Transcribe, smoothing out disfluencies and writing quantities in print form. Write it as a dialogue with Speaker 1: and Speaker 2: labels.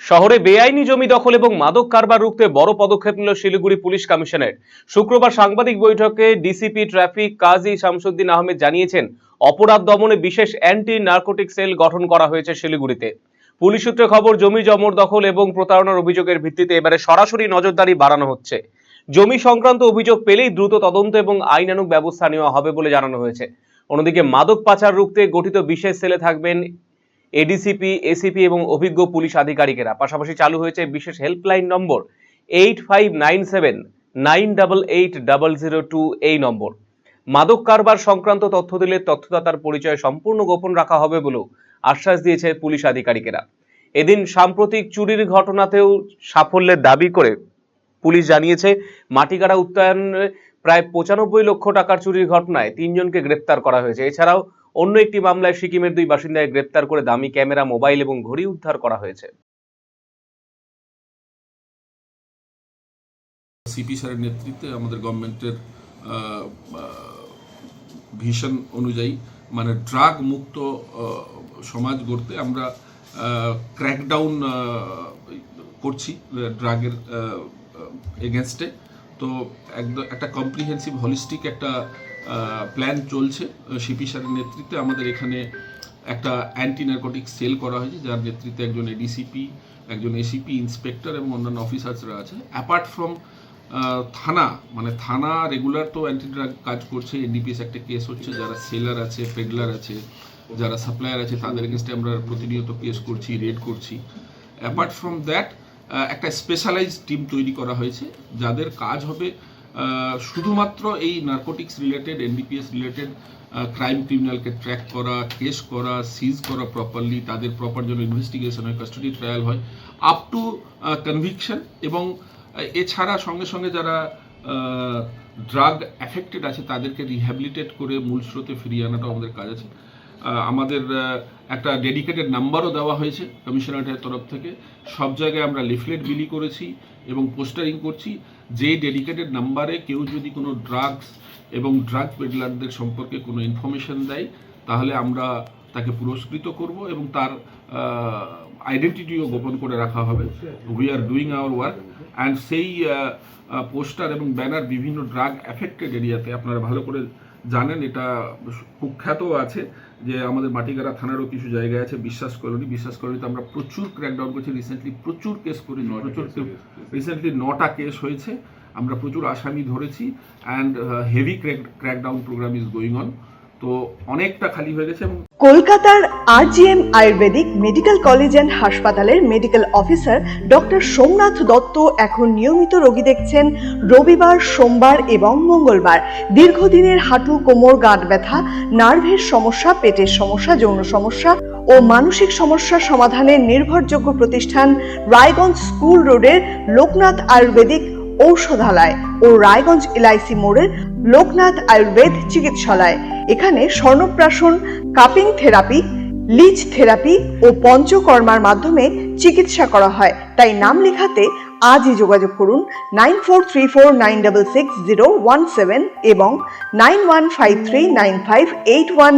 Speaker 1: শহরে বেআইনি জমি দখল এবং মাদক কারবার রুখতে বড় পদক্ষেপ নিল শিলিগুড়ি পুলিশ কমিশনারেট। শুক্রবার সাংবাদিক বৈঠকে ডিসিপি ট্রাফিক কাজী শামসুদ্দিন আহমেদ জানিয়েছেন, অপরাধ দমনে বিশেষ অ্যান্টি নার্কোটিক সেল গঠন করা হয়েছে শিলিগুড়িতে। পুলিশ সূত্রে খবর, জমি জবরদখল এবং প্রতারণার অভিযোগের ভিত্তিতে এবারে সরাসরি নজরদারি বাড়ানো হচ্ছে। জমি সংক্রান্ত অভিযোগ পেলেই দ্রুত তদন্ত এবং আইনানুগ ব্যবস্থা নেওয়া হবে বলে জানানো হয়েছে। অন্যদিকে মাদক পাচার রুখতে গঠিত বিশেষ সেলে থাকবেন এডিসিপি, এসিপি এবং অভিজ্ঞ পুলিশ আধিকারিকেরা। পাশাপাশি চালু হয়েছে বিশেষ হেল্পলাইন নম্বর 8597988002 এই নম্বর। মাদক কারবার সংক্রান্ত তথ্য দিলে তথ্যদাতার পরিচয় সম্পূর্ণ গোপন রাখা হবে বলেও আশ্বাস দিয়েছে পুলিশ আধিকারিকেরা। এদিন সাম্প্রতিক চুরির ঘটনাতেও সাফল্যের দাবি করে পুলিশ জানিয়েছে, মাটিগাড়া উত্তরায়ণে প্রায় 95 লক্ষ টাকার চুরির ঘটনায় 3 জনকে গ্রেপ্তার করা হয়েছে। এছাড়াও অন্য একটি মামলায় সিকিমের 2 বাসিন্দাকে গ্রেপ্তার করে দামি ক্যামেরা, মোবাইল এবং ঘড়ি উদ্ধার করা হয়েছে।
Speaker 2: সিপি স্যারের নেতৃত্বে আমাদের গভর্নমেন্টের ভিশন অনুযায়ী মানে ড্রাগ মুক্ত সমাজ গড়তে আমরা ক্র্যাকডাউন করছি ড্রাগের এগেনস্টে। তো একটা কম্প্রিহেন্সিভ হলিস্টিক একটা প্ল্যান চলছে সিপি স্যারের নেতৃত্বে। আমাদের এখানে একটা অ্যান্টি নার্কোটিক সেল করা হয়েছে, যার নেতৃত্বে একজন এডিসিপি, একজন এসিপি, ইন্সপেক্টর এবং অন্যান্য অফিসার্সরা আছে। অ্যাপার্ট ফ্রম থানা রেগুলার তো অ্যান্টি ড্রাগ কাজ করছে। এনডিপিএস একটা কেস হচ্ছে, যারা সেলার আছে, পেডলার আছে, যারা সাপ্লায়ার আছে, তাদের এগেনস্টে আমরা প্রতিনিয়ত কেস করছি, রেড করছি। অ্যাপার্ট ফ্রম দ্যাট একটা স্পেশালাইজড টিম তৈরি করা হয়েছে, যাদের কাজ হবে শুধুমাত্র এই narcotics related, NDPS related crime ক্রিমিনালকে ট্র্যাক করা, কেস করা, সিজ করা প্রপারলি, তাদের প্রপার জন্য ইনভেস্টিগেশন হয়, কাস্টডি ট্রায়াল হয়, আপ টু কনভিকশন। এবং এছাড়া সঙ্গে সঙ্গে যারা ড্রাগ অ্যাফেক্টেড আছে তাদেরকে রিহ্যাবিলিটেট করে মূল স্রোতে ফিরিয়ে আনাটাও আমাদের কাজ আছে। আমাদের একটা ডেডিকেটেড নাম্বারও দেওয়া হয়েছে কমিশনারেটের তরফ থেকে। সব জায়গায় আমরা লিফলেট বিলি করেছি এবং পোস্টারিং করছি। যে ডেডিকেটেড নাম্বারে কেউ যদি কোনো ড্রাগস এবং ড্রাগ পেডলারদের সম্পর্কে কোনো ইনফরমেশন দেয়, তাহলে আমরা তাকে পুরস্কৃত করব এবং তার আইডেন্টিটিও গোপন করে রাখা হবে। We are doing our work and সেই পোস্টার এবং ব্যানার বিভিন্ন ড্রাগ অ্যাফেক্টেড এরিয়াতে, আপনারা ভালো করে জানেন, এটা কুখ্যাতও আছে যে আমাদের মাটিগাড়া থানারও কিছু জায়গায় আছে বিশ্বাস কলোনিতে আমরা প্রচুর ক্র্যাকডাউন করছি। রিসেন্টলি প্রচুর কেস করেছি, রিসেন্টলি 9টা কেস হয়েছে। আমরা প্রচুর আসামি ধরেছি and heavy crackdown program is going on. তো অনেকটা খালি হয়ে গেছে।
Speaker 3: কলকাতার RGM Ayurvedic medical college and হাসপাতালের medical officer doctor Somnath Dutta এখন নিয়মিত রোগী দেখছেন রবিবার, সোমবার এবং মঙ্গলবার। দীর্ঘদিনের হাঁটু, কোমর, গাঁট ব্যথা, নার্ভের সমস্যা, পেটের সমস্যা, যৌন সমস্যা ও মানসিক সমস্যার সমাধানের নির্ভরযোগ্য প্রতিষ্ঠান রায়গঞ্জ স্কুল রোডের লোকনাথ আয়ুর্বেদিক ঔষধালয় ও রায়গঞ্জ LIC মোড়ের লোকনাথ আয়ুর্বেদ চিকিৎসালয়। এখানে স্বর্ণপ্রাশন, কাপিং থেরাপি, লিচ থেরাপি ও পঞ্চকর্মার মাধ্যমে চিকিৎসা করা হয়। তাই নাম লেখাতে আজই যোগাযোগ করুন 9434966017 এবং 9153958191।